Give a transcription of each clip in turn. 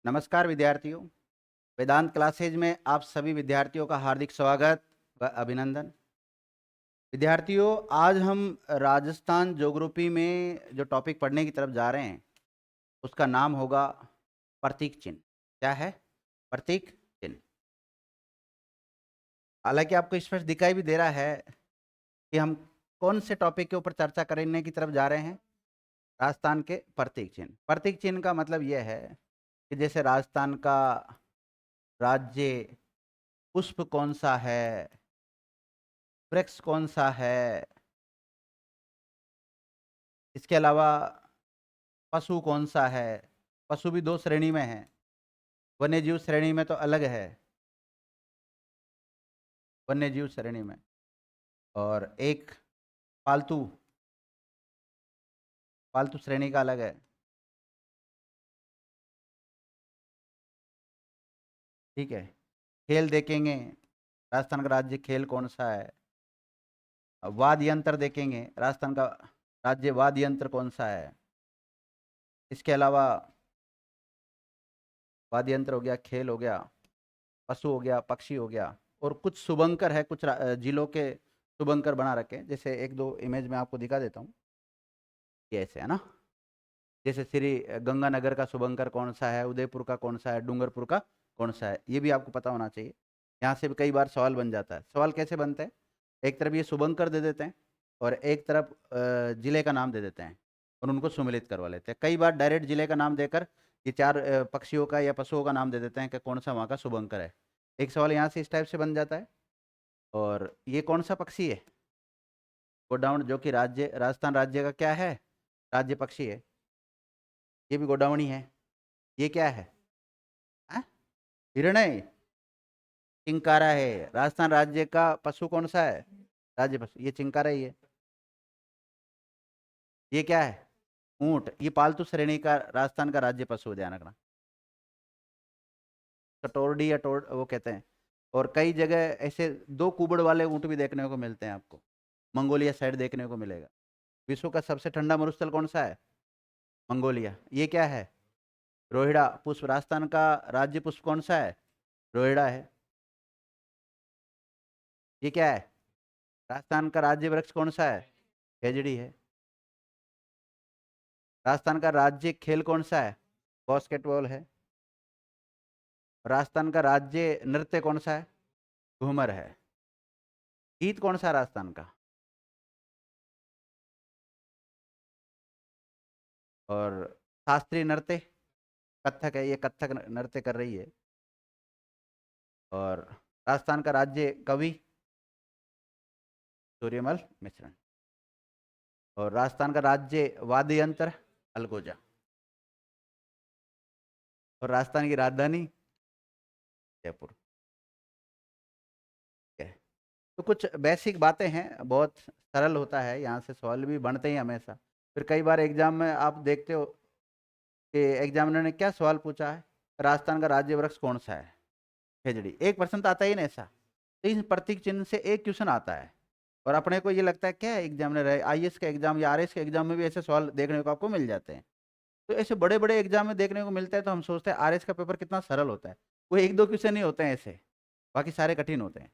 नमस्कार विद्यार्थियों। वेदांत क्लासेज में आप सभी विद्यार्थियों का हार्दिक स्वागत व अभिनंदन। विद्यार्थियों, आज हम राजस्थान ज्योग्राफी में जो टॉपिक पढ़ने की तरफ जा रहे हैं उसका नाम होगा प्रतीक चिन्ह। क्या है? प्रतीक चिन्ह। हालांकि आपको स्पष्ट दिखाई भी दे रहा है कि हम कौन से टॉपिक के ऊपर चर्चा करने की तरफ जा रहे हैं। राजस्थान के प्रतीक चिन्ह। प्रतीक चिन्ह का मतलब यह है कि जैसे राजस्थान का राज्य पुष्प कौन सा है, वृक्ष कौन सा है, इसके अलावा पशु कौन सा है। पशु भी दो श्रेणी में है। वन्य जीव श्रेणी में तो अलग है, वन्य जीव श्रेणी में, और एक पालतू पालतू श्रेणी का अलग है। ठीक है। खेल देखेंगे, राजस्थान का राज्य खेल कौन सा है। वाद्य यंत्र देखेंगे, राजस्थान का राज्य वाद्य यंत्र कौन सा है। इसके अलावा वाद्य यंत्र हो गया, खेल हो गया, पशु हो गया, पक्षी हो गया, और कुछ शुभंकर है, कुछ जिलों के शुभंकर बना रखे हैं। जैसे एक दो इमेज में आपको दिखा देता हूँ। ये ऐसे है ना। जैसे श्री गंगानगर का शुभंकर कौन सा है, उदयपुर का कौन सा है, डूंगरपुर का कौन सा है, ये भी आपको पता होना चाहिए। यहाँ से भी कई बार सवाल बन जाता है। सवाल कैसे बनते हैं? एक तरफ ये शुभंकर दे देते हैं और एक तरफ जिले का नाम दे देते हैं और उनको सुमिलित करवा लेते हैं। कई बार डायरेक्ट जिले का नाम देकर ये चार पक्षियों का या पशुओं का नाम दे देते हैं कि कौन सा वहाँ का शुभंकर है। एक सवाल यहाँ से इस टाइप से बन जाता है। और ये कौन सा पक्षी है? गोडाउन, जो कि राजस्थान राज्य का क्या है, राज्य पक्षी है। ये भी गोडावणी है। ये क्या है? हाँ? हिरण। चिंकारा है। राजस्थान राज्य का पशु कौन सा है? राज्य पशु ये चिंकारा ही है। ये क्या है? ऊंट। ये पालतू श्रेणी का राजस्थान का राज्य पशु है, ध्यान रखना। कटोरडी या वो कहते हैं। और कई जगह ऐसे दो कुबड़ वाले ऊंट भी देखने को मिलते हैं आपको। मंगोलिया साइड देखने को मिलेगा। विश्व का सबसे ठंडा मरुस्थल कौन सा है? मंगोलिया। ये क्या है? रोहिड़ा पुष्प। राजस्थान का राज्य पुष्प कौन सा है? रोहिड़ा है। ये क्या है? राजस्थान का राज्य वृक्ष कौन सा है? खेजड़ी है। राजस्थान का राज्य खेल कौन सा है? बास्केटबॉल है। राजस्थान का राज्य नृत्य कौन सा है? घूमर है। गीत कौन सा है राजस्थान का? और शास्त्रीय नृत्य कथक है। ये कथक नृत्य कर रही है। और राजस्थान का राज्य कवि सूर्यमल मिश्रण। और राजस्थान का राज्य वाद्य यंत्र अलगोजा। और राजस्थान की राजधानी जयपुर। ठीक है। तो कुछ बेसिक बातें हैं, बहुत सरल होता है, यहाँ से सवाल भी बनते हैं हमेशा। फिर कई बार एग्जाम में आप देखते हो कि एग्जामिनर ने क्या सवाल पूछा है, राजस्थान का राज्य वृक्ष कौन सा है? खेजड़ी। 1% तो आता ही नहीं ऐसा। तो इन प्रतीक चिन्ह से एक क्वेश्चन आता है। और अपने को ये लगता है क्या एग्जामिनर है, आईएएस का एग्जाम या आरएस के एग्जाम में भी ऐसे सवाल देखने को आपको मिल जाते हैं। तो ऐसे बड़े बड़े एग्जाम में देखने को मिलता है, तो हम सोचते हैं आरएस का पेपर कितना सरल होता है। वो एक दो क्वेश्चन ही होते हैं ऐसे, बाकी सारे कठिन होते हैं।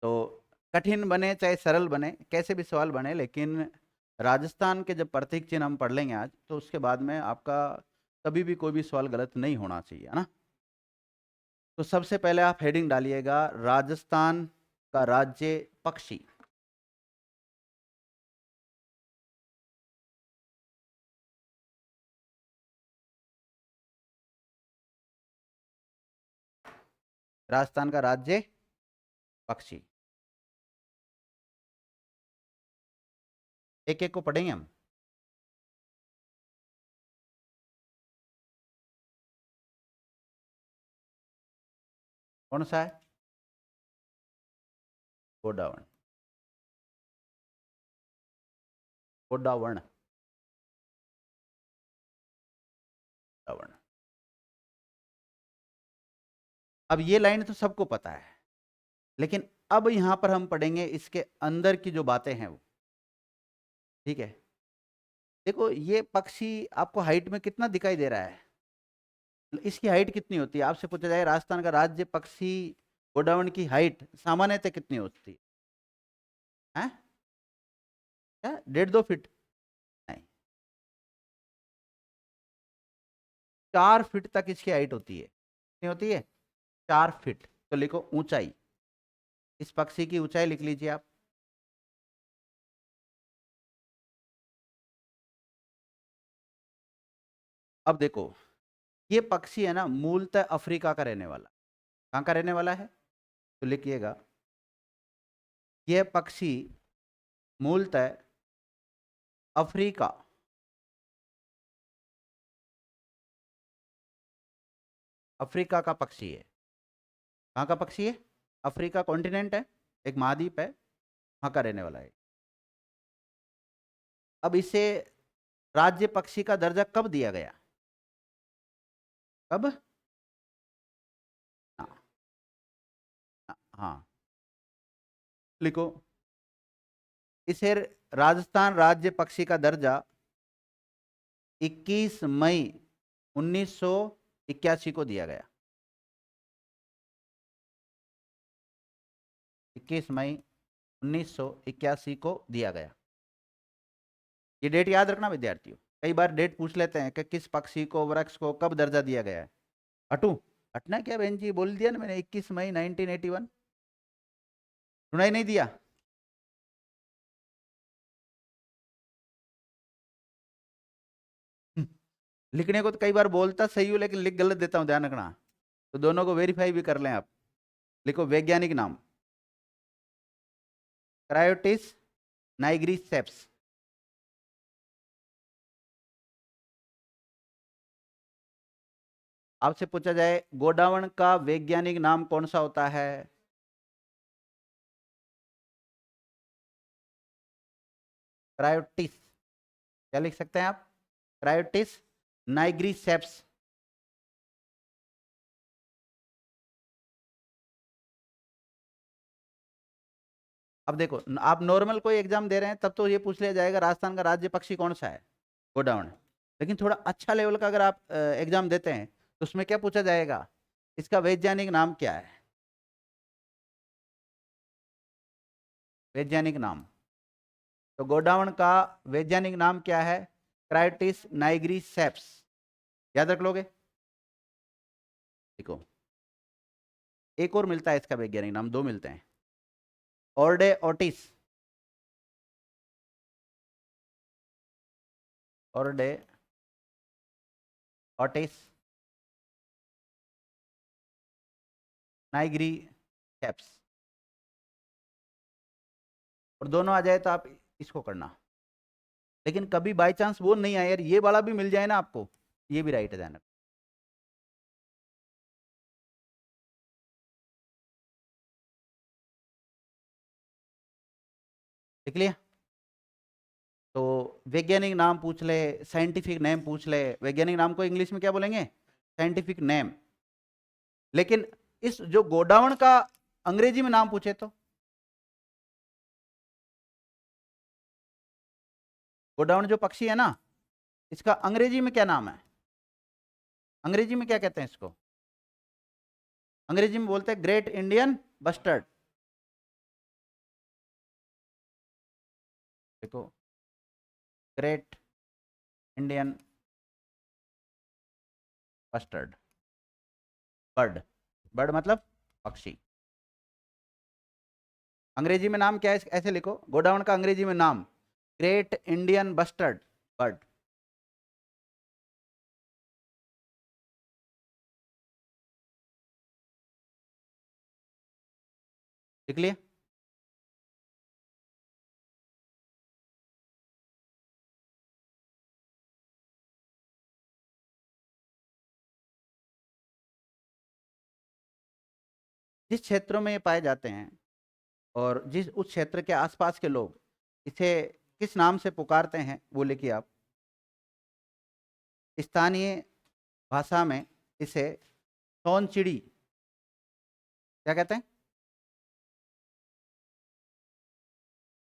तो कठिन बने चाहे सरल बने, कैसे भी सवाल बने, लेकिन राजस्थान के जब प्रतीक चिन्ह हम पढ़ लेंगे आज, तो उसके बाद में आपका कभी भी कोई भी सवाल गलत नहीं होना चाहिए, है ना। तो सबसे पहले आप हेडिंग डालिएगा, राजस्थान का राज्य पक्षी। राजस्थान का राज्य पक्षी। एक एक को पढ़ेंगे हम। कौन सा है? गोडावण। गोडावण। गोडावण। अब ये लाइन तो सबको पता है, लेकिन अब यहां पर हम पढ़ेंगे इसके अंदर की जो बातें हैं वो। ठीक है। देखो, ये पक्षी आपको हाइट में कितना दिखाई दे रहा है? इसकी हाइट कितनी होती है? आपसे पूछा जाए राजस्थान का राज्य पक्षी गोडावण की हाइट सामान्यतः कितनी होती है? क्या 1.5-2 फीट? नहीं, 4 फीट तक इसकी हाइट होती है। कितनी होती है? 4 फीट। तो लिखो ऊंचाई, इस पक्षी की ऊंचाई लिख लीजिए आप। अब देखो, ये पक्षी है ना मूलतः अफ्रीका का रहने वाला। कहाँ का रहने वाला है? तो लिखिएगा, यह पक्षी मूलतः अफ्रीका, अफ्रीका का पक्षी है। कहाँ का पक्षी है? अफ्रीका कॉन्टिनेंट है, एक महाद्वीप है, वहाँ का रहने वाला है। अब इसे राज्य पक्षी का दर्जा कब दिया गया? कब? हाँ, हाँ, लिखो, इसे राजस्थान राज्य पक्षी का दर्जा 21 मई 1981 को दिया गया। 21 मई 1981 को दिया गया। ये डेट याद रखना विद्यार्थियों, कई बार डेट पूछ लेते हैं कि किस पक्षी को, वृक्ष को कब दर्जा दिया गया है। हटू हटना क्या बहन जी, बोल दिया ना मैंने 21 मई 1981। सुनाई नहीं दिया? लिखने को तो कई बार बोलता सही हूँ लेकिन लिख गलत देता हूँ, ध्यान रखना। तो दोनों को वेरीफाई भी कर लें आप। लिखो वैज्ञानिक नाम, क्रायोटिस नाइग्रीसेप्स। आपसे पूछा जाए गोडावण का वैज्ञानिक नाम कौन सा होता है? क्रायोटिस। क्या लिख सकते हैं आप? क्रायोटिस नाइग्रीसेप्स। अब देखो, आप नॉर्मल कोई एग्जाम दे रहे हैं तब तो ये पूछ लिया जाएगा राजस्थान का राज्य पक्षी कौन सा है, गोडावण। लेकिन थोड़ा अच्छा लेवल का अगर आप एग्जाम देते हैं तो उसमें क्या पूछा जाएगा? इसका वैज्ञानिक नाम क्या है? वैज्ञानिक नाम। तो गोडावण का वैज्ञानिक नाम क्या है? क्राइटिस नाइग्रीसेप्स। याद रख लोगे? देखो, एक और मिलता है इसका वैज्ञानिक नाम, दो मिलते हैं। ऑर्डे ओटिस, ऑर्डे ओटिस नाइग्रीसेप्स। और दोनों आ जाए तो आप इसको करना। लेकिन कभी बाई चांस वो नहीं आया यार, ये वाला भी मिल जाए ना आपको, ये भी राइट है, ध्यान रखना। देख लिया? तो वैज्ञानिक नाम पूछ ले, साइंटिफिक नेम पूछ ले, वैज्ञानिक नाम को इंग्लिश में क्या बोलेंगे? Scientific name. लेकिन इस जो गोडावण का अंग्रेजी में नाम पूछे तो? गोडावण जो पक्षी है ना, इसका अंग्रेजी में क्या नाम है? अंग्रेजी में क्या कहते हैं इसको? अंग्रेजी में बोलते हैं ग्रेट इंडियन बस्टर्ड। देखो, great Indian bustard bird. Bird मतलब पक्षी। अंग्रेजी में नाम क्या है ऐसे लिखो, गोडाउन का अंग्रेजी में नाम ग्रेट इंडियन बस्टर्ड बर्ड। लिख लिया? जिस क्षेत्रों में ये पाए जाते हैं और जिस उस क्षेत्र के आसपास के लोग इसे किस नाम से पुकारते हैं वो लिखिए आप। स्थानीय भाषा में इसे सोन चिड़ी क्या कहते हैं?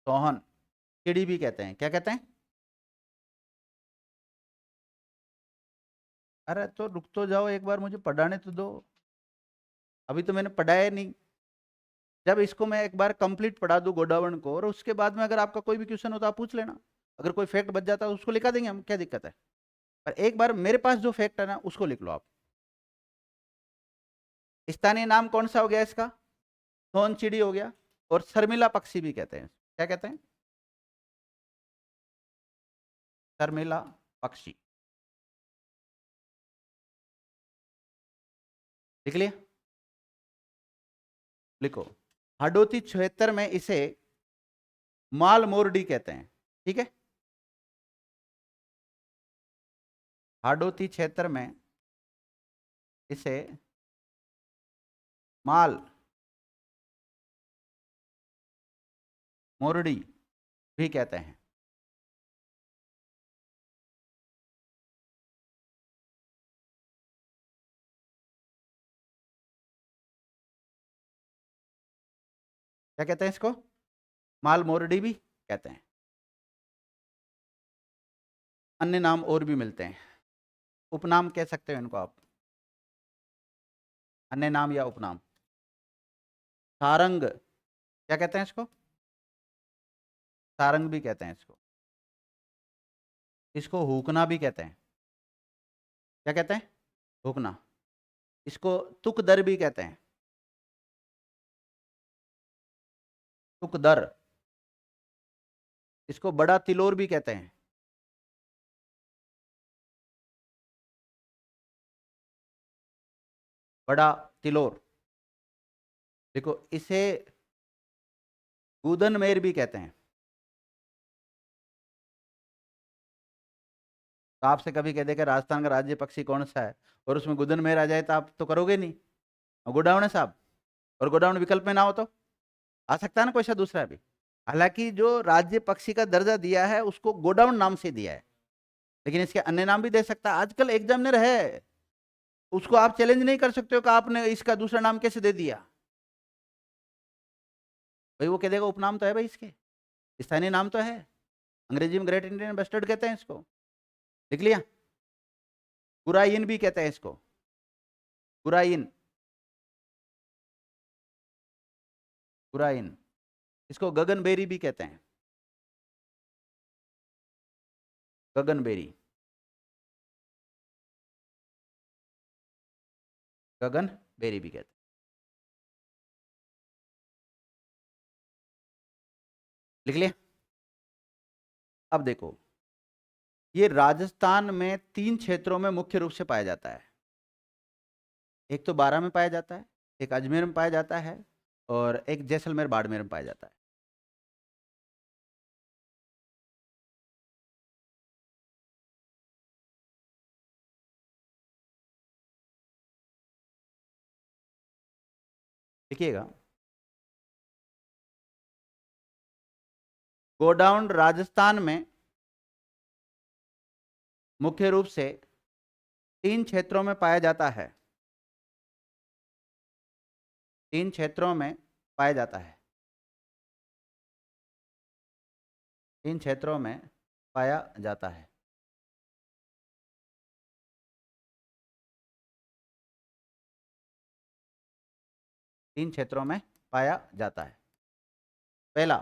सोहन चिड़ी भी कहते हैं। क्या कहते हैं? अरे तो रुक तो जाओ, एक बार मुझे पढ़ाने तो दो, अभी तो मैंने पढ़ाया नहीं। जब इसको मैं एक बार कंप्लीट पढ़ा दूं गोडावण को, और उसके बाद में अगर आपका कोई भी क्वेश्चन हो तो आप पूछ लेना। अगर कोई फैक्ट बच जाता है उसको लिखा देंगे हम, क्या दिक्कत है। पर एक बार मेरे पास जो फैक्ट है ना उसको लिख लो आप। स्थानीय नाम कौन सा हो गया इसका? सोन चिड़ी हो गया। और शर्मिला पक्षी भी कहते हैं, क्या कहते हैं? शर्मिला पक्षी। लिख लिया? लिखो। हाडोती क्षेत्र में इसे माल मोरडी कहते हैं, ठीक है। हाडोती क्षेत्र में इसे माल मोरडी भी कहते हैं। क्या कहते हैं इसको? माल मोरडी भी कहते हैं। अन्य नाम और भी मिलते हैं, उपनाम कह सकते हो इनको आप, अन्य नाम या उपनाम। सारंग, क्या कहते हैं इसको? सारंग भी कहते हैं इसको। इसको हुकना भी कहते हैं। क्या कहते हैं? हुकना। इसको तुकदर भी कहते हैं। तुकदर। इसको बड़ा तिलोर भी कहते हैं। बड़ा तिलोर। देखो इसे गुदनमेर भी कहते हैं। तो आपसे कभी कह दे कि राजस्थान का राज्य पक्षी कौन सा है, और उसमें गुदनमेर आ जाए तो आप तो करोगे नहीं। और गोडाउन है साहब, और गोडाउन विकल्प में ना हो तो आ सकता है ना कोई सा दूसरा भी। हालांकि जो राज्य पक्षी का दर्जा दिया है उसको गोडाउन नाम से दिया है, लेकिन इसके अन्य नाम भी दे सकता है। आजकल एग्जामिनर है, उसको आप चैलेंज नहीं कर सकते हो कि आपने इसका दूसरा नाम कैसे दे दिया। भाई वो कह देगा उपनाम तो है भाई इसके, स्थानीय नाम तो है। अंग्रेजी में ग्रेट इंडियन बस्टर्ड कहते हैं इसको। लिख लिया? गुराइन भी कहते हैं इसको। गुराइन। गुराइन। इसको गगनबेरी भी कहते हैं। गगनबेरी। गगनबेरी भी कहते हैं। लिख लिया? अब देखो, ये राजस्थान में 3 क्षेत्रों में मुख्य रूप से पाया जाता है। एक तो बारां में पाया जाता है, एक अजमेर में पाया जाता है, और एक जैसलमेर बाड़मेर में पाया जाता है। देखिएगा, गोडाउन राजस्थान में मुख्य रूप से 3 क्षेत्रों में पाया जाता है। 3 क्षेत्रों में पाया जाता है। 3 क्षेत्रों में पाया जाता है। तीन क्षेत्रों में पाया जाता है। पहला,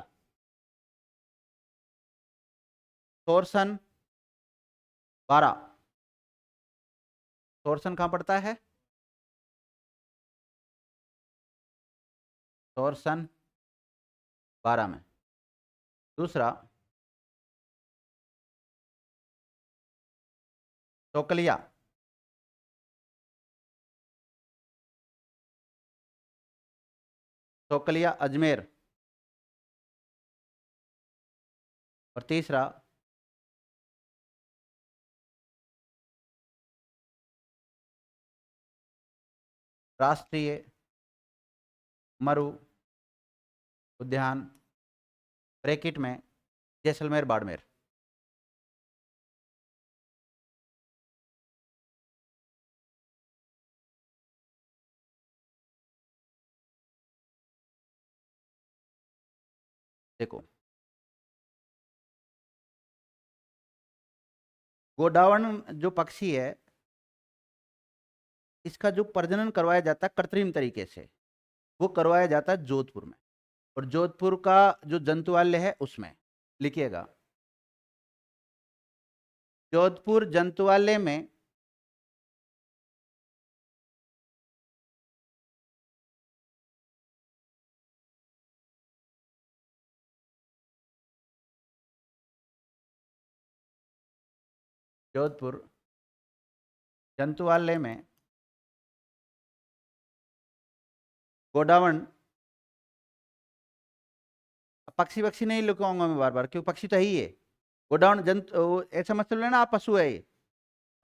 सोरसन बारा। सोरसन कहाँ पड़ता है? सोरसन बारा में। दूसरा, टोकलिया। टोकलिया अजमेर। और तीसरा, राष्ट्रीय मरु उद्यान ब्रैकेट में जैसलमेर बाड़मेर। देखो, गोडावण जो पक्षी है इसका जो प्रजनन करवाया जाता है कृत्रिम तरीके से, वो करवाया जाता है जोधपुर में, और जोधपुर का जो जंतुवालय है उसमें लिखिएगा, जोधपुर जंतुवालय में जोधपुर जंतुवालय में गोडावण, पक्षी पक्षी नहीं लिखवाऊंगा मैं बार बार, क्यों, पक्षी तो है ही है। गोडाउन जंतु, ऐसा मत समझ लेना आप पशु है, ये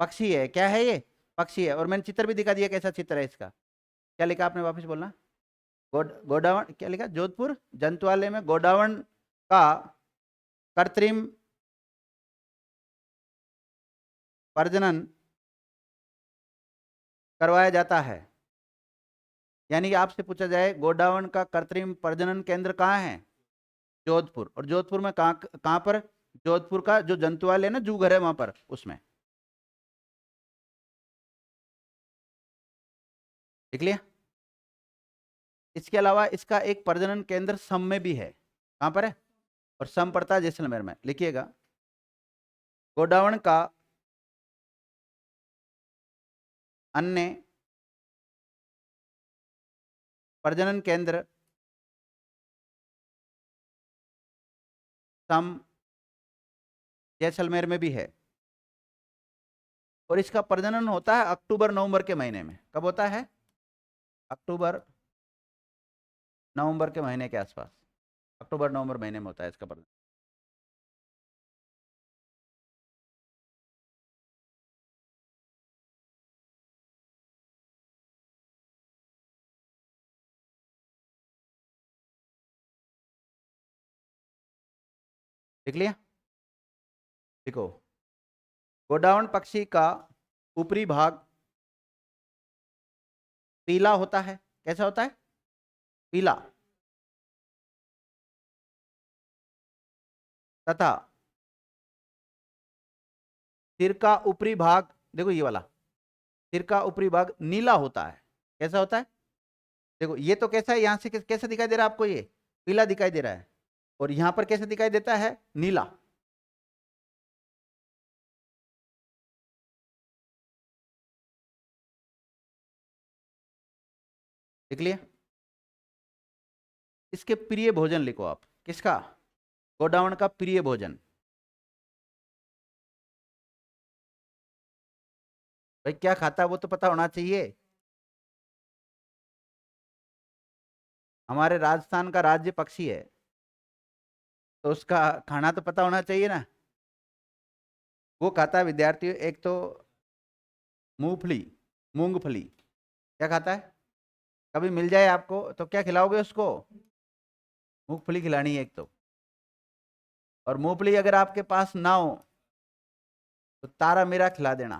पक्षी है। क्या है ये? पक्षी है। और मैंने चित्र भी दिखा दिया कैसा चित्र है इसका। क्या लिखा आपने, वापस बोलना। गोडावण क्या लिखा? जोधपुर जंतुवालय में गोडावण का कृत्रिम प्रजनन करवाया जाता है। यानी कि आपसे पूछा जाए गोडावण का कृत्रिम प्रजनन केंद्र कहाँ है? जोधपुर। और जोधपुर में कहाँ कहाँ पर? जोधपुर का जो जंतुवालय है ना, जू घर है वहां पर, उसमें। देख लिया। इसके अलावा इसका एक प्रजनन केंद्र सम में भी है। कहां पर है? और सम पड़ता है जैसलमेर में, लिखिएगा। गोडावण का अन्य प्रजनन केंद्र सम जैसलमेर में भी है। और इसका प्रजनन होता है अक्टूबर नवंबर के महीने में। कब होता है? अक्टूबर नवंबर के महीने के आसपास, अक्टूबर नवंबर महीने में होता है इसका प्रजनन। देख लिया। देखो, गोडावण पक्षी का ऊपरी भाग पीला होता है। कैसा होता है? पीला। तथा सिर का ऊपरी भाग, देखो ये वाला, सिर का ऊपरी भाग नीला होता है। कैसा होता है? देखो ये तो कैसा है, यहां से कैसा दिखाई दे रहा है आपको? ये पीला दिखाई दे रहा है। और यहां पर कैसे दिखाई देता है? नीला। देख लिया। इसके प्रिय भोजन लिखो आप। किसका? गोडावण का प्रिय भोजन। भाई क्या खाता है वो तो पता होना चाहिए। हमारे राजस्थान का राज्य पक्षी है, तो उसका खाना तो पता होना चाहिए ना। वो खाता है विद्यार्थियों, एक तो मूंगफली, मूंगफली। क्या खाता है? कभी मिल जाए आपको तो क्या खिलाओगे उसको? मूंगफली खिलानी है एक तो। और मूंगफली अगर आपके पास ना हो तो तारा मीरा खिला देना।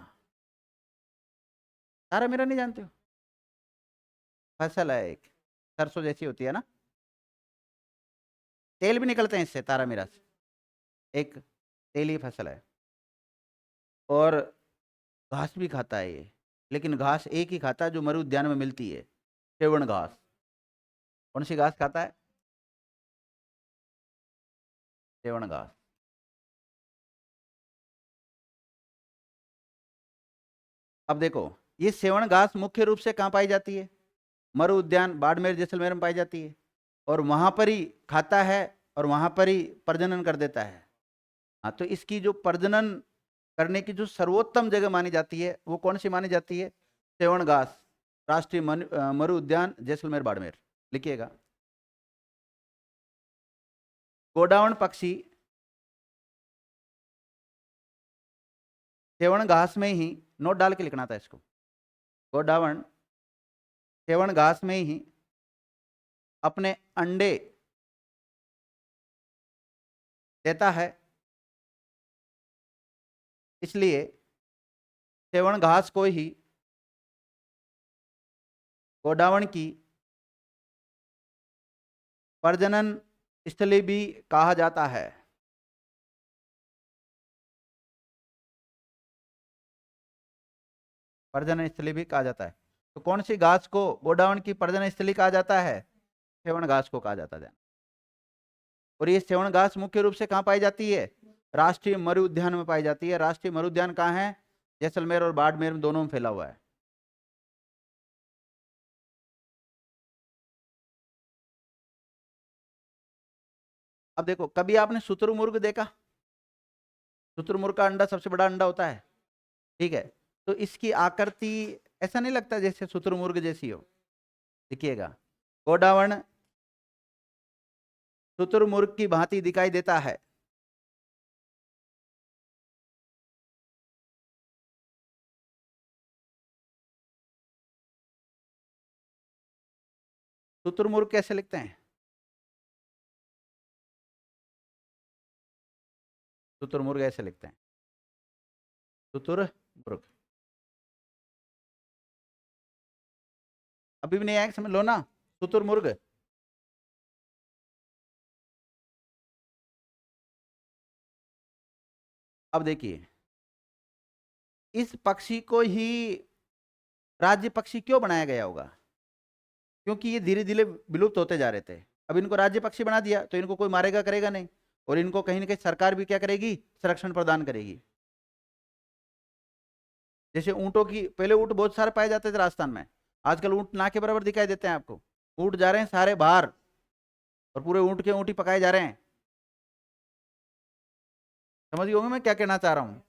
तारा मीरा नहीं जानते हो? फसल है एक, सरसों जैसी होती है ना, तेल भी निकलते हैं इससे, तारा मीरा से। एक तेली फसल है। और घास भी खाता है ये, लेकिन घास एक ही खाता है जो मरु उद्यान में मिलती है, सेवण घास। कौन सी घास खाता है? सेवण घास। अब देखो, ये सेवण घास मुख्य रूप से कहाँ पाई जाती है? मरु उद्यान बाड़मेर जैसलमेर में पाई जाती है। और वहां पर ही खाता है, और वहां पर ही प्रजनन कर देता है। हाँ, तो इसकी जो प्रजनन करने की जो सर्वोत्तम जगह मानी जाती है वो कौन सी मानी जाती है? सेवण घास, राष्ट्रीय मरु उद्यान जैसलमेर बाड़मेर, लिखिएगा। गोडावण पक्षी सेवण घास में ही, नोट डाल के लिखना था इसको, गोडावण सेवण घास में ही अपने अंडे देता है। इसलिए सेवण घास को ही गोडावण की प्रजनन स्थली भी कहा जाता है। प्रजनन स्थली भी कहा जाता है। तो कौन सी घास को गोडावण की प्रजनन स्थली कहा जाता है? सेवण घास को कहा जाता है। और ये सेवण घास मुख्य रूप से कहाँ पाई जाती है? राष्ट्रीय मरु उद्यान में पाई जाती है। राष्ट्रीय मरु उद्यान कहाँ है? जैसलमेर और बाड़मेर में, दोनों में फैला हुआ है। अब देखो, कभी आपने शुतुरमुर्ग देखा? शुतुरमुर्ग का अंडा सबसे बड़ा अंडा होता है, ठीक है। तो इसकी आकृति ऐसा नहीं लगता जैसे शुतुरमुर्ग जैसी हो? देखिएगा, गोडावण शुतुरमुर्ग की भांति दिखाई देता है। शुतुरमुर्ग कैसे लिखते हैं? शुतुरमुर्ग ऐसे लिखते हैं, शुतुरमुर्ग। अभी भी नहीं आया, समझ लो ना, शुतुरमुर्ग। अब देखिए, इस पक्षी को ही राज्य पक्षी क्यों बनाया गया होगा? क्योंकि ये धीरे धीरे विलुप्त होते जा रहे थे। अब इनको राज्य पक्षी बना दिया तो इनको कोई मारेगा करेगा नहीं, और इनको कहीं ना कहीं सरकार भी क्या करेगी? संरक्षण प्रदान करेगी। जैसे ऊंटों की, पहले ऊंट बहुत सारे पाए जाते थे राजस्थान में, आजकल ऊंट ना के बराबर दिखाई देते हैं आपको। ऊंट जा रहे हैं सारे बाहर, और पूरे ऊंट के ऊंट ही पकाए जा रहे हैं। समझ गए होंगे मैं क्या कहना चाह रहा हूं?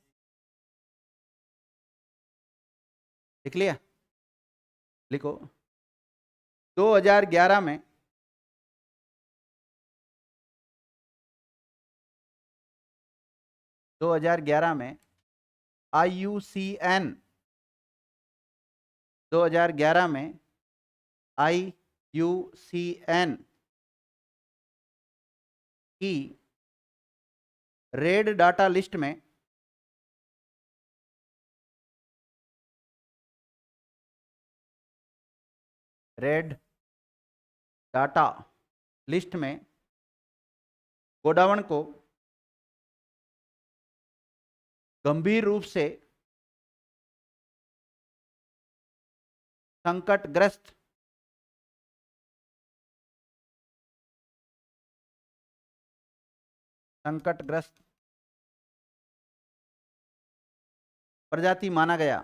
लिख लिया? लिखो। 2011 में 2011 में IUCN 2011 में IUCN की रेड डाटा लिस्ट में रेड डाटा लिस्ट में गोडावण को गंभीर रूप से संकटग्रस्त संकटग्रस्त प्रजाति माना गया।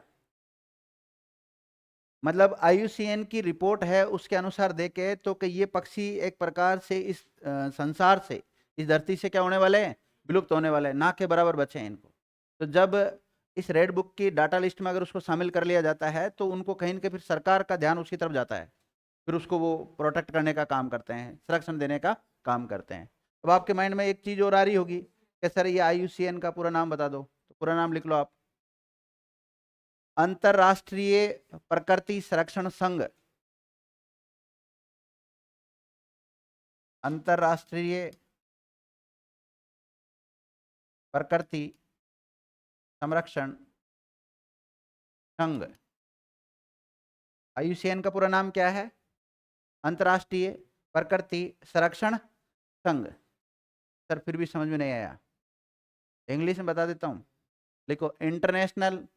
मतलब IUCN की रिपोर्ट है, उसके अनुसार देखे तो कि ये पक्षी एक प्रकार से इस संसार से, इस धरती से क्या होने वाले हैं? विलुप्त होने वाले हैं, ना के बराबर बचे हैं इनको। तो जब इस रेड बुक की डाटा लिस्ट में अगर उसको शामिल कर लिया जाता है तो उनको कहीं ना कहीं फिर सरकार का ध्यान उसकी तरफ जाता है, फिर उसको वो प्रोटेक्ट करने का काम करते हैं, संरक्षण देने का काम करते हैं। अब आपके माइंड में एक चीज और आ रही होगी कि सर ये IUCN का पूरा नाम बता दो, तो पूरा नाम लिख लो आप। अंतरराष्ट्रीय प्रकृति संरक्षण संघ। अंतरराष्ट्रीय प्रकृति संरक्षण संघ। IUCN का पूरा नाम क्या है? अंतरराष्ट्रीय प्रकृति संरक्षण संघ। सर फिर भी समझ में नहीं आया, इंग्लिश में बता देता हूं। लिखो, international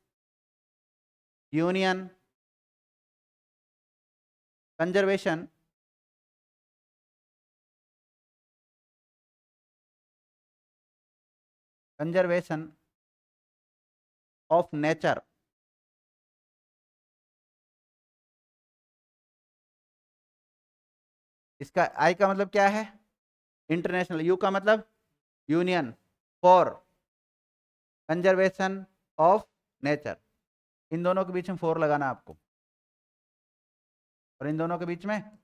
union conservation conservation of nature. इसका आई का मतलब क्या है? इंटरनेशनल। यू का मतलब union, for conservation of nature. इन दोनों के बीच में फोर लगाना आपको, और इन दोनों के बीच में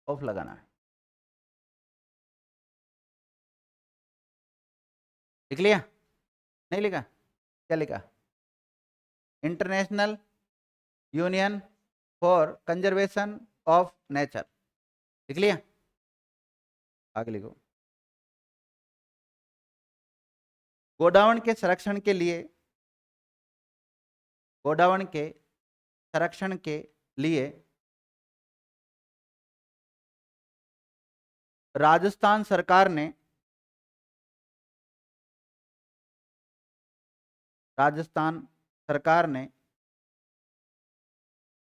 ऑफ लगाना है। लिख लिया? नहीं लिखा? क्या लिखा? International union for conservation of nature. लिख लिया? आगे लिखो। गोडावण के संरक्षण के लिए, गोडावण के संरक्षण के लिए राजस्थान सरकार ने, राजस्थान सरकार ने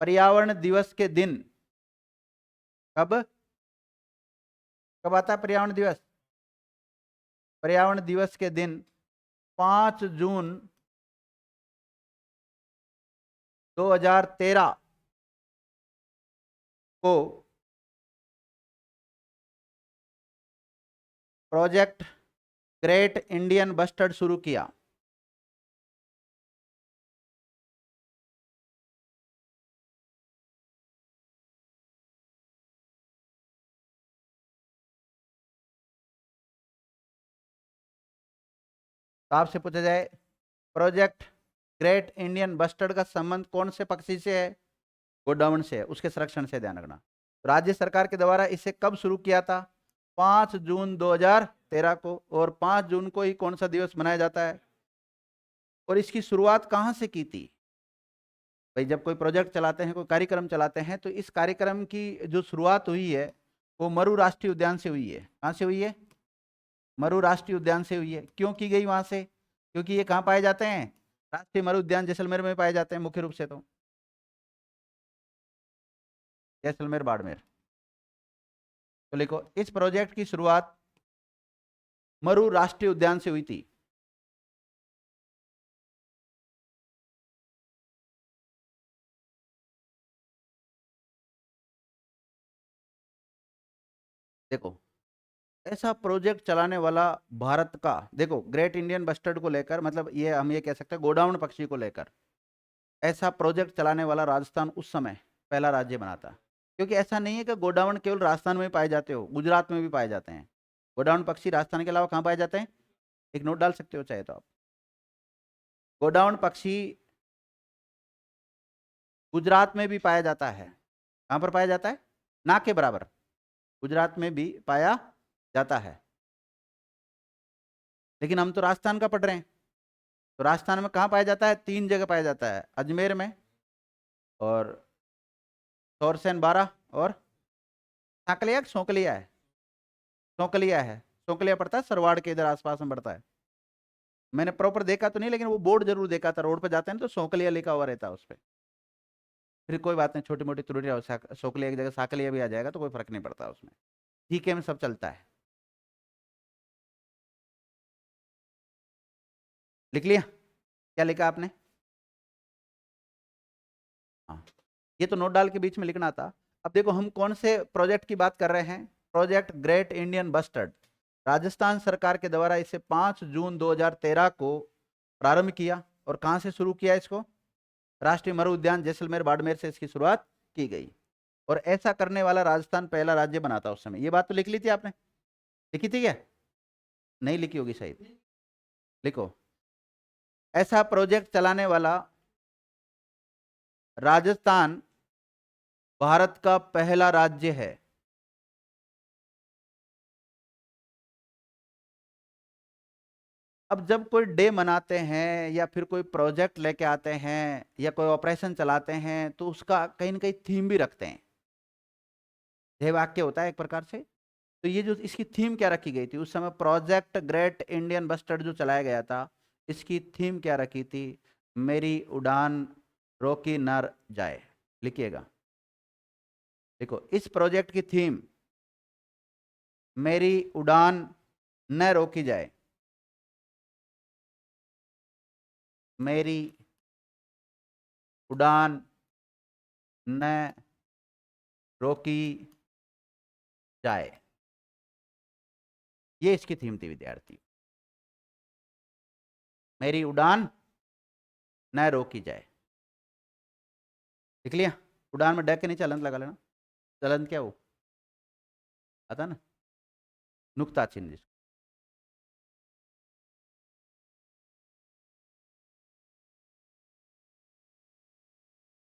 पर्यावरण दिवस के दिन कब कब आता है पर्यावरण दिवस? पर्यावरण दिवस के दिन 5 जून 2013 को प्रोजेक्ट ग्रेट इंडियन बस्टर्ड शुरू किया। तो आपसे पूछा जाए प्रोजेक्ट ग्रेट इंडियन बस्टर्ड का संबंध कौन से पक्षी से है? गोडाउन से है, उसके संरक्षण से, ध्यान रखना। तो राज्य सरकार के द्वारा इसे कब शुरू किया था? 5 जून 2013 को। और 5 जून को ही कौन सा दिवस मनाया जाता है? और इसकी शुरुआत कहां से की थी? भाई जब कोई प्रोजेक्ट चलाते हैं, कोई कार्यक्रम चलाते हैं, तो इस कार्यक्रम की जो शुरुआत हुई है वो मरु राष्ट्रीय उद्यान से हुई है। कहां से हुई है? मरु राष्ट्रीय उद्यान से हुई है। क्यों की गई वहां से? क्योंकि ये कहाँ पाए जाते हैं? राष्ट्रीय मरु उद्यान जैसलमेर में पाए जाते हैं मुख्य रूप से। तो जैसलमेर बाड़मेर। तो लिखो इस प्रोजेक्ट की शुरुआत मरु राष्ट्रीय उद्यान से हुई थी। देखो ऐसा प्रोजेक्ट चलाने वाला भारत का, देखो ग्रेट इंडियन बस्टर्ड को लेकर, मतलब ये हम ये कह सकते हैं गोडाउन पक्षी को लेकर ऐसा प्रोजेक्ट चलाने वाला राजस्थान उस समय पहला राज्य बना था। क्योंकि ऐसा नहीं है कि गोडाउन केवल राजस्थान में पाए जाते हो, गुजरात में भी पाए जाते हैं। गोडाउन पक्षी राजस्थान के अलावा कहाँ पाए जाते हैं? एक नोट डाल सकते हो चाहे तो आप। गोडाउन पक्षी गुजरात में भी पाया जाता है। कहाँ पर पाया जाता है? ना के बराबर गुजरात में भी पाया जाता है। लेकिन हम तो राजस्थान का पढ़ रहे हैं। तो राजस्थान में कहाँ पाया जाता है? 3 जगह पाया जाता है, अजमेर में, और सोरसेन 12, और साकलिया सोकलिया है। सोकलिया है, सोकलिया पड़ता है सरवाड़ के इधर आसपास में पड़ता है। मैंने प्रॉपर देखा तो नहीं, लेकिन वो बोर्ड जरूर देखा था, रोड पे जाते हैं तो सोकलिया लिखा हुआ रहता है उस पर। फिर कोई बात नहीं, छोटी मोटी त्रुटियां सोकलिया की जगह साकलिया भी आ जाएगा तो कोई फर्क नहीं पड़ता उसमें। जीके में सब चलता है। लिख लिया? क्या लिखा आपने? हाँ, ये तो नोट डाल के बीच में लिखना था। अब देखो हम कौन से प्रोजेक्ट की बात कर रहे हैं? Project great Indian bustard. Rajasthan सरकार के द्वारा इसे 5 जून 2013 को प्रारंभ किया। और कहां से शुरू किया इसको? राष्ट्रीय मरु उद्यान जैसलमेर बाड़मेर से इसकी शुरुआत की गई। और ऐसा करने वाला राजस्थान पहला राज्य बना था उस समय। ये बात तो लिख ली थी आपने? लिखी थी क्या? नहीं लिखी होगी शायद। लिखो ऐसा प्रोजेक्ट चलाने वाला राजस्थान भारत का पहला राज्य है। अब जब कोई डे मनाते हैं या फिर कोई प्रोजेक्ट लेके आते हैं या कोई ऑपरेशन चलाते हैं तो उसका कहीं ना कहीं थीम भी रखते हैं। ध्येय वाक्य होता है एक प्रकार से। तो ये जो इसकी थीम क्या रखी गई थी उस समय प्रोजेक्ट ग्रेट इंडियन बस्टर्ड जो चलाया गया था, इसकी थीम क्या रखी थी? मेरी उड़ान रोकी न जाए। लिखिएगा। देखो इस प्रोजेक्ट की थीम मेरी उड़ान न रोकी जाए। मेरी उड़ान न रोकी जाए, ये इसकी थीम थी विद्यार्थी। मेरी उड़ान न रोकी जाए। लिख लिया? उड़ान में डैक के नीचे हलंत लगा लेना। चलंत क्या वो आता ना, नुक्ता चिन्ह जिसको।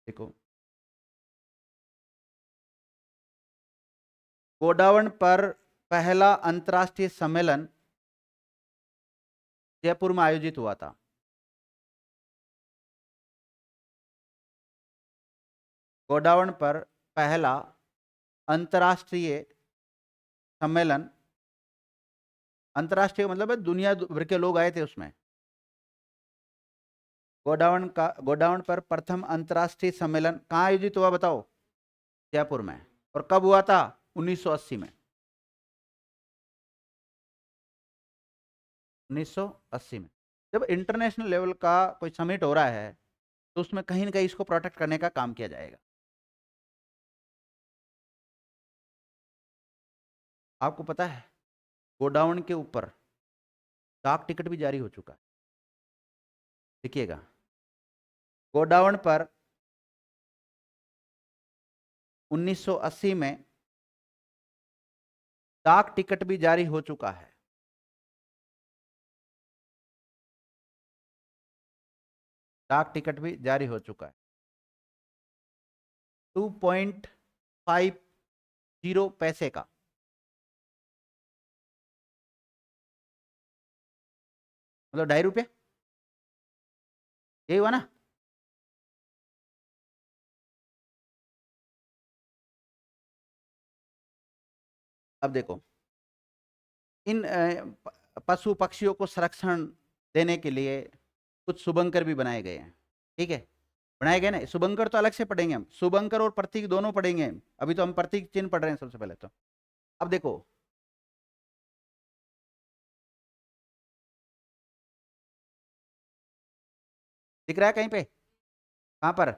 देखो गोडावण पर पहला अंतर्राष्ट्रीय सम्मेलन जयपुर में आयोजित हुआ था। गोडावण पर पहला अंतर्राष्ट्रीय सम्मेलन, अंतर्राष्ट्रीय मतलब है दुनिया भर के लोग आए थे उसमें। गोडाउन पर प्रथम अंतर्राष्ट्रीय सम्मेलन कहाँ आयोजित हुआ बताओ? जयपुर में। और कब हुआ था? 1980 में। 1980 में। जब इंटरनेशनल लेवल का कोई समिट हो रहा है तो उसमें कहीं ना कहीं इसको प्रोटेक्ट करने का काम किया जाएगा। आपको पता है गोडाउन के ऊपर डाक टिकट भी जारी हो चुका है। देखिएगा, गोडाउन पर 1980 में डाक टिकट भी जारी हो चुका है। डाक टिकट भी जारी हो चुका है। 2.50 पैसे का। मतलब 2.5 रुपये। यही हुआ ना? अब देखो, इन पशु पक्षियों को संरक्षण देने के लिए कुछ शुभंकर भी बनाए गए हैं। ठीक है, बनाए गए ना। शुभंकर तो अलग से पढ़ेंगे हम, शुभंकर और प्रतीक दोनों पढ़ेंगे। अभी तो हम प्रतीक चिन्ह पढ़ रहे हैं सबसे पहले तो। अब देखो, दिख रहा है कहीं पे? कहां पर?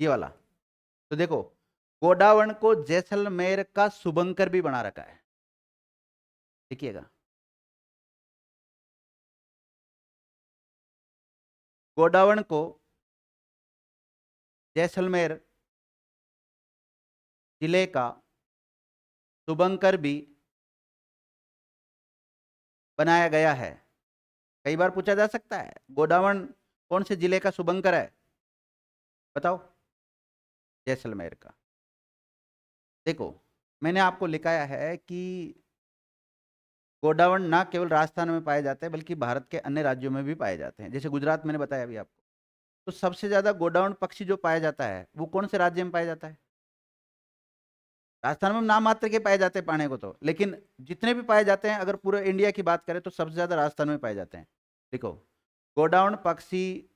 ये वाला। तो देखो, गोडावण को जैसलमेर का शुभंकर भी बना रखा है। देखिएगा, गोडावण को जैसलमेर जिले का शुभंकर भी बनाया गया है। कई बार पूछा जा सकता है गोडावण कौन से जिले का शुभंकर है? बताओ। जैसलमेर का। देखो, मैंने आपको लिखाया है कि गोडावण ना केवल राजस्थान में पाए जाते हैं बल्कि भारत के अन्य राज्यों में भी पाए जाते हैं। जैसे गुजरात मैंने बताया अभी आपको। तो सबसे ज्यादा गोडाउन पक्षी जो पाया जाता है वो कौन से राज्य में पाया जाता है? राजस्थान में नाम मात्र के पाए जाते हैं पाने को तो, लेकिन जितने भी पाए जाते हैं अगर पूरे इंडिया की बात करें तो सबसे ज्यादा राजस्थान में पाए जाते हैं। देखो, गोडाउन पक्षी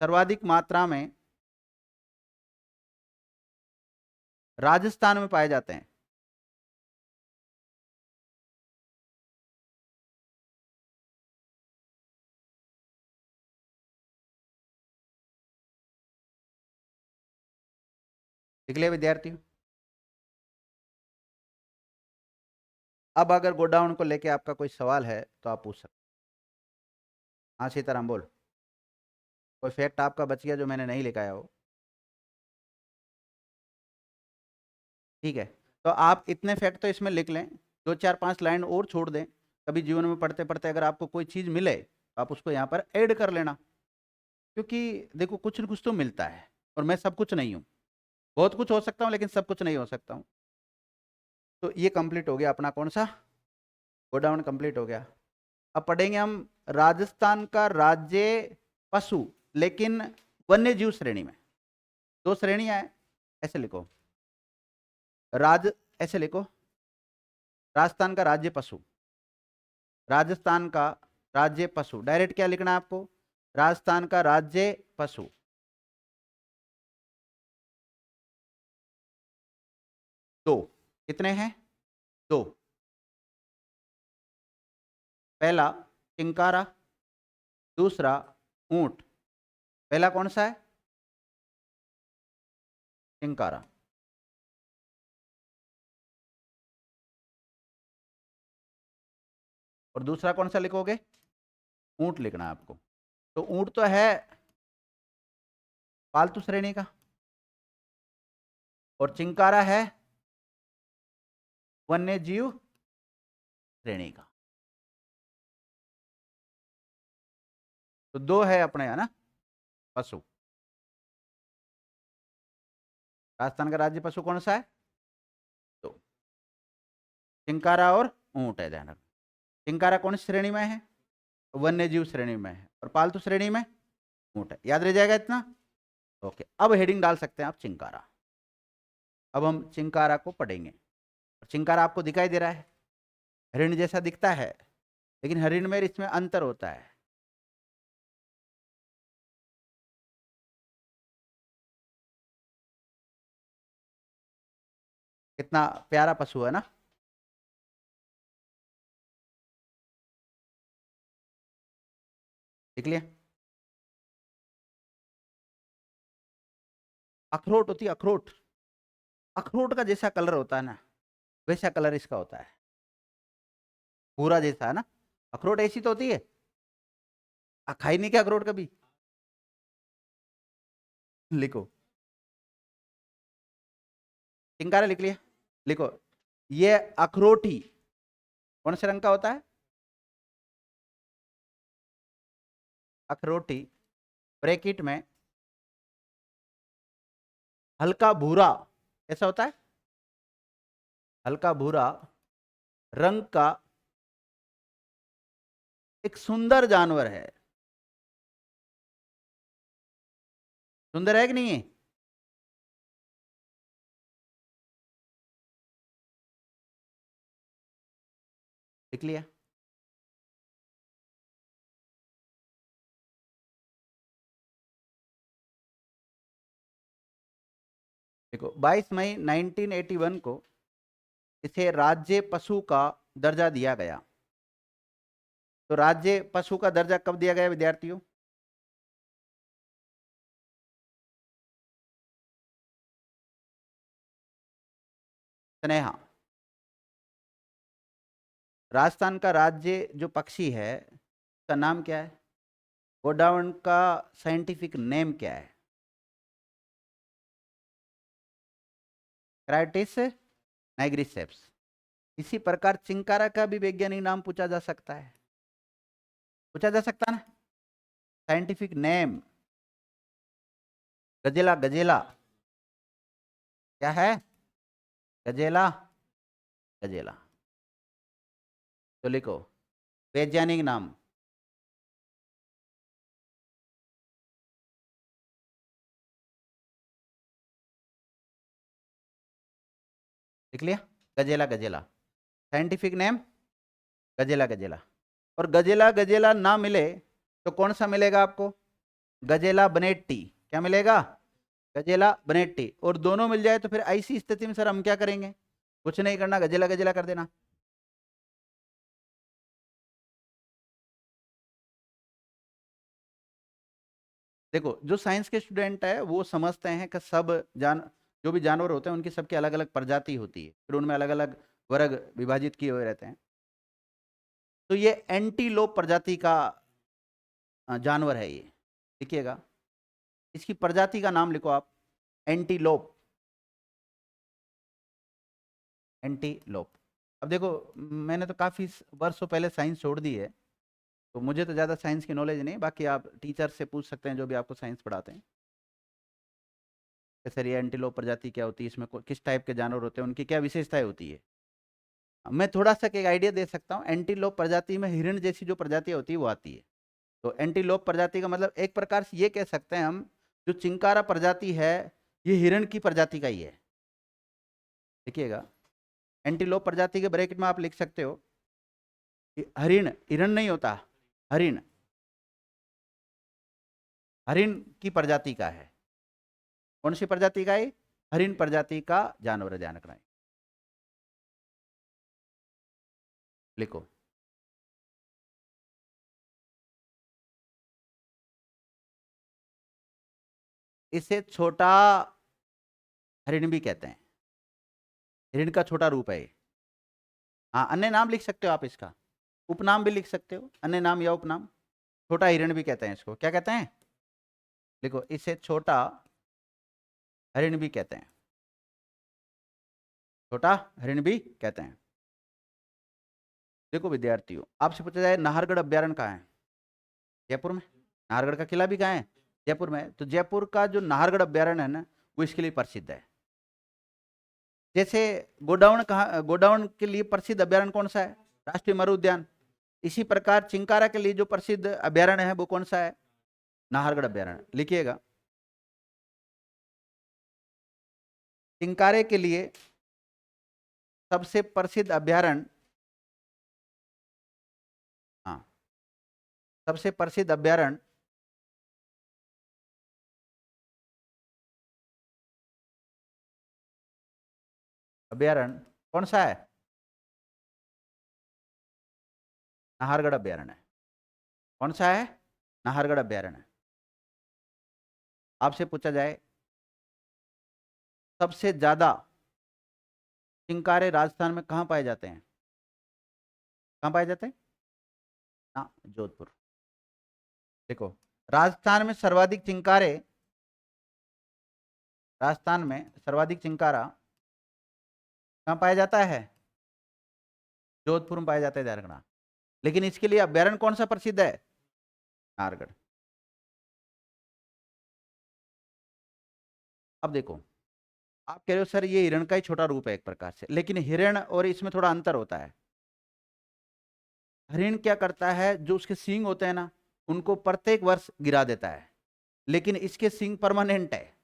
सर्वाधिक मात्रा में राजस्थान में पाए जाते हैं। निकले विद्यार्थी? अब अगर गोडाउन को लेके आपका कोई सवाल है तो आप पूछ सकते। हाँ सीताराम बोल। कोई फैक्ट आपका बच गया जो मैंने नहीं लिखाया हो? ठीक है, तो आप इतने फैक्ट तो इसमें लिख लें, 2 4 5 लाइन और छोड़ दें। कभी जीवन में पढ़ते पढ़ते अगर आपको कोई चीज़ मिले तो आप उसको यहाँ पर ऐड कर लेना। क्योंकि देखो, कुछ न कुछ तो मिलता है और मैं सब कुछ नहीं हूँ। बहुत कुछ हो सकता हूँ लेकिन सब कुछ नहीं हो सकता हूँ। तो ये कंप्लीट हो गया अपना कौन सा? गोडाउन कंप्लीट हो गया। अब पढ़ेंगे हम राजस्थान का राज्य पशु, लेकिन वन्य जीव श्रेणी में। 2 श्रेणियां हैं, ऐसे लिखो। राज ऐसे लिखो, राजस्थान का राज्य पशु। राजस्थान का राज्य पशु, डायरेक्ट क्या लिखना है आपको? राजस्थान का राज्य पशु। दो। कितने हैं? दो। पहला चिंकारा, दूसरा ऊंट। पहला कौन सा है? चिंकारा। और दूसरा कौन सा लिखोगे? ऊंट लिखना है आपको। तो ऊंट तो है पालतू श्रेणी का और चिंकारा है वन्य जीव श्रेणी का। तो दो है अपने यहाँ ना पशु। राजस्थान का राज्य पशु कौन सा है? दो, चिंकारा और ऊंट है। ध्यान रखना, चिंकारा कौन सी श्रेणी में है? वन्य जीव श्रेणी में है। और पालतू श्रेणी में ऊंट है। याद रह जाएगा इतना? ओके, अब हेडिंग डाल सकते हैं आप चिंकारा। अब हम चिंकारा को पढ़ेंगे। चिंकारा आपको दिखाई दे रहा है? हरिण जैसा दिखता है, लेकिन हरिण में इसमें अंतर होता है। कितना प्यारा पशु है ना। देख लिया। अखरोट होती है, अखरोट। अखरोट का जैसा कलर होता है ना, वैसा कलर इसका होता है, भूरा जैसा है ना। अखरोट ऐसी तो होती है। खाई नहीं क्या अखरोट कभी? लिखो। चिंकारा लिख लिया। लिखो, ये अखरोटी कौन से रंग का होता है? अखरोटी ब्रैकेट में हल्का भूरा, कैसा होता है? हल्का भूरा रंग का एक सुंदर जानवर है। सुंदर है कि नहीं है? लिख लिया। देखो, 22 मई 1981 को इसे राज्य पशु का दर्जा दिया गया। तो राज्य पशु का दर्जा कब दिया गया विद्यार्थियों? स्नेहा। राजस्थान का राज्य जो पक्षी है उसका नाम क्या है? गोडाउन का साइंटिफिक नेम क्या है? क्राइटिस नाइग्रिसेप्स। इसी प्रकार चिंकारा का भी वैज्ञानिक नाम पूछा जा सकता है, पूछा जा सकता है ना। साइंटिफिक नेम गजेला, गजेला क्या है? गजेला, गजेला। तो लिखो वैज्ञानिक नाम। लिख लिया, गजेला, गजेला। Scientific name गजेला, गजेला। और गजेला गजेला ना मिले तो कौन सा मिलेगा आपको? गजेला बनेट्टी। क्या मिलेगा? गजेला बनेट्टी। और दोनों मिल जाए तो फिर ऐसी स्थिति में सर हम क्या करेंगे? कुछ नहीं करना, गजेला गजेला कर देना। देखो, जो साइंस के स्टूडेंट है वो समझते हैं कि सब जान जो भी जानवर होते हैं उनकी सबकी अलग अलग प्रजाति होती है, फिर उनमें अलग अलग वर्ग विभाजित किए हुए रहते हैं। तो ये एंटीलोप प्रजाति का जानवर है ये। लिखिएगा, इसकी प्रजाति का नाम लिखो आप, एंटीलोप। एंटीलोप। अब देखो, मैंने तो काफ़ी वर्षों पहले साइंस छोड़ दी है, तो मुझे तो ज़्यादा साइंस की नॉलेज नहीं। बाकी आप टीचर से पूछ सकते हैं जो भी आपको साइंस पढ़ाते हैं। सर, ये एंटीलोप प्रजाति क्या होती है, इसमें किस टाइप के जानवर होते हैं, उनकी क्या विशेषताएं होती है। मैं थोड़ा सा एक आइडिया दे सकता हूँ। एंटीलोप प्रजाति में हिरण जैसी जो प्रजाति होती है वो आती है। तो एंटीलोप प्रजाति का मतलब एक प्रकार से ये कह सकते हैं हम, जो चिंकारा प्रजाति है ये हिरण की प्रजाति का ही है। देखिएगा, एंटीलोप प्रजाति के ब्रैकेट में आप लिख सकते हो कि हरिण, हिरण नहीं होता, हरिण, हरिण की प्रजाति का है। कौन सी प्रजाति का है? हरिण प्रजाति का जानवर है, ध्यान रखना है। लिखो। इसे छोटा हरिण भी कहते हैं, हिरण का छोटा रूप है ये। हाँ, अन्य नाम लिख सकते हो आप इसका, उपनाम भी लिख सकते हो, अन्य नाम या उपनाम। छोटा हिरण भी कहते हैं इसको, क्या कहते हैं? लिखो, इसे छोटा हरिण भी कहते हैं, छोटा हरिण भी कहते हैं। देखो विद्यार्थियों, आपसे पूछा जाए नाहरगढ़ अभ्यारण्य कहाँ है? जयपुर में। नाहरगढ़ का किला भी कहाँ है? जयपुर में। तो जयपुर का जो नाहरगढ़ अभ्यारण्य है ना, वो इसके लिए प्रसिद्ध है। जैसे गोडाउन, कहाँ गोडाउन के लिए प्रसिद्ध अभ्यारण्य कौन सा है? राष्ट्रीय मरु उद्यान। इसी प्रकार चिंकारा के लिए जो प्रसिद्ध अभ्यारण्य है वो कौन सा है? नाहरगढ़ अभ्यारण्य। लिखिएगा, चिंकारे के लिए सबसे प्रसिद्ध अभ्यारण्य सबसे प्रसिद्ध अभ्यारण्य कौन सा है? नाहरगढ़ अभ्यारण्य। कौन सा है? नाहरगढ़ अभ्यारण्य। आपसे पूछा जाए सबसे ज्यादा चिंकारे राजस्थान में कहाँ पाए जाते हैं? कहाँ पाए जाते हैं? हाँ, जोधपुर। देखो, राजस्थान में सर्वाधिक चिंकारे, राजस्थान में सर्वाधिक चिंकारा कहाँ पाया जाता है? जोधपुर में पाया जाता है, झारखंड। लेकिन इसके लिए अभ्यारण्य कौन सा प्रसिद्ध है? नाहरगढ़। अब देखो, आप कह रहे हो सर ये हिरण का ही छोटा रूप है एक प्रकार से, लेकिन हिरण और इसमें थोड़ा अंतर होता है। हिरण क्या करता है, जो उसके सींग होते हैं ना, उनको प्रत्येक वर्ष गिरा देता है, लेकिन इसके सींग परमानेंट है,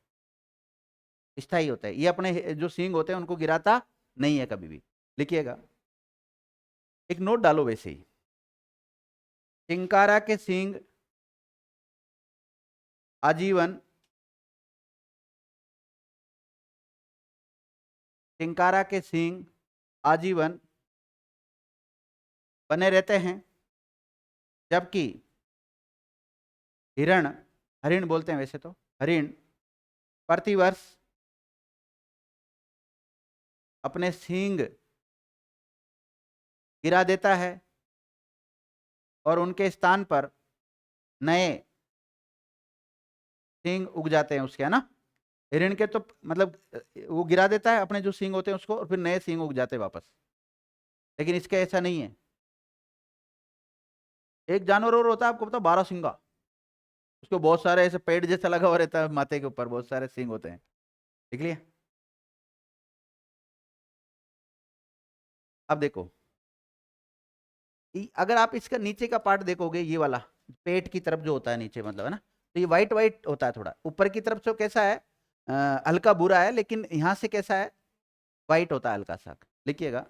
स्थायी होता है। ये अपने जो सींग होते हैं उनको गिराता नहीं है कभी भी। लिखिएगा, एक नोट डालो वैसे ही। चिंकारा के सींग आजीवन, चिंकारा के सींग आजीवन बने रहते हैं, जबकि हिरण, हरिण बोलते हैं वैसे तो, हरिण प्रतिवर्ष अपने सींग गिरा देता है और उनके स्थान पर नए सींग उग जाते हैं उसके, है ना। हिरण के तो मतलब वो गिरा देता है अपने जो सींग होते हैं उसको, और फिर नए सींग उग जाते हैं वापस। लेकिन इसके ऐसा नहीं है। एक जानवर और होता है, आपको पता, 12 सिंगा। उसको बहुत सारे ऐसे पेड़ जैसा लगा हुआ रहता है माथे के ऊपर, बहुत सारे सींग होते हैं। देख लिया। अब देखो, अगर आप इसका नीचे का पार्ट देखोगे, ये वाला पेट की तरफ जो होता है नीचे, मतलब, है ना, तो ये व्हाइट व्हाइट होता है। थोड़ा ऊपर की तरफ से कैसा है, हल्का भूरा है, लेकिन यहाँ से कैसा है, व्हाइट होता है हल्का सा। लिखिएगा,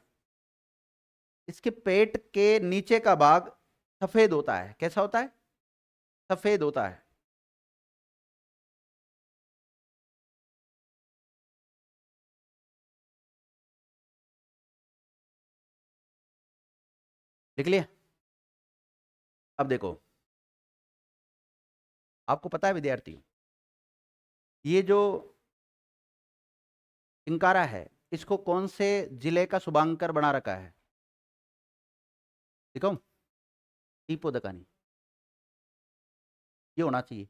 इसके पेट के नीचे का भाग सफेद होता है। कैसा होता है? सफेद होता है। लिख लिया। अब देखो, आपको पता है विद्यार्थी, ये जो चिंकारा है, इसको कौन से जिले का शुभांकर बना रखा है? दिखाऊं? टीपोदकानी। ये होना चाहिए,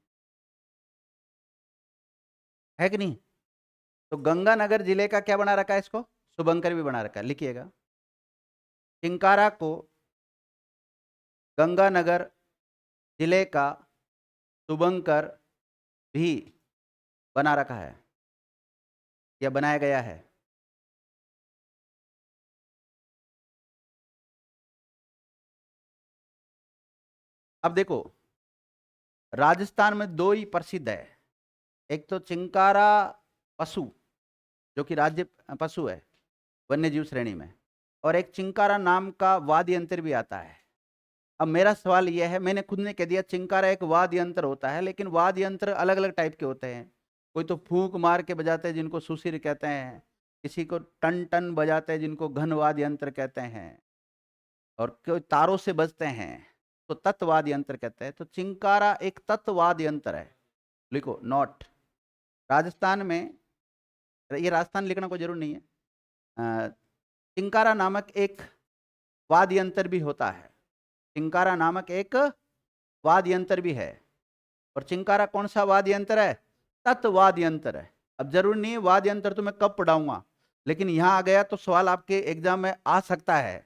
है कि नहीं? तो गंगानगर जिले का क्या बना रखा है इसको? शुभंकर भी बना रखा है। लिखिएगा, चिंकारा को गंगानगर जिले का शुभंकर भी बना रखा है या बनाया गया है। अब देखो, राजस्थान में दो ही प्रसिद्ध है। एक तो चिंकारा पशु, जो कि राज्य पशु है वन्य जीव श्रेणी में, और एक चिंकारा नाम का वाद्य यंत्र भी आता है। अब मेरा सवाल यह है, मैंने खुद ने कह दिया चिंकारा एक वाद्य यंत्र होता है, लेकिन वाद्य यंत्र अलग अलग टाइप के होते हैं। कोई तो फूंक मार के बजाते हैं जिनको सुशिर कहते हैं, किसी को टन टन बजाते हैं जिनको घन वाद्य यंत्र कहते हैं, और कोई तारों से बजते हैं तो तत्वाद यंत्र कहते हैं। तो चिंकारा एक तत्वाद यंत्र है। लिखो नोट, राजस्थान में, ये राजस्थान लिखना कोई जरूर नहीं है, चिंकारा नामक एक वाद्य यंत्र भी होता है। चिंकारा नामक एक वाद्य यंत्र भी है। और चिंकारा कौन सा वाद्य यंत्र है? तत्वाद यंत्र है। अब जरूर नहीं है वाद्य यंत्र तो मैं कब पढ़ाऊंगा, लेकिन यहां आ गया तो सवाल आपके एग्जाम में आ सकता है।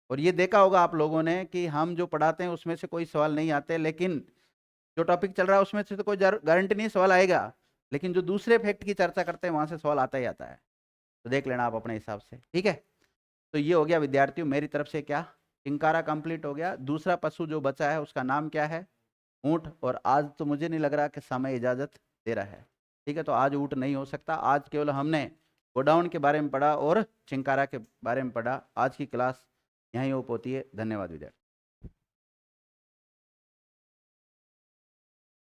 और ये देखा होगा आप लोगों ने कि हम जो पढ़ाते हैं उसमें से कोई सवाल नहीं आते, लेकिन जो टॉपिक चल रहा है उसमें से तो कोई गारंटी नहीं सवाल आएगा, लेकिन जो दूसरे फैक्ट की चर्चा करते हैं वहां से सवाल आता ही आता है। तो देख लेना आप अपने हिसाब से, ठीक है। तो ये हो गया विद्यार्थियों मेरी तरफ से, क्या, चिंकारा कंप्लीट हो गया। दूसरा पशु जो बचा है उसका नाम क्या है? ऊंट। और आज तो मुझे नहीं लग रहा कि समय इजाजत दे रहा है, ठीक है। तो आज ऊंट नहीं हो सकता। आज केवल हमने गोडाउन के बारे में पढ़ा और चिंकारा के बारे में पढ़ा। आज की क्लास यहीं ओप होती है। धन्यवाद विद्यार्थी।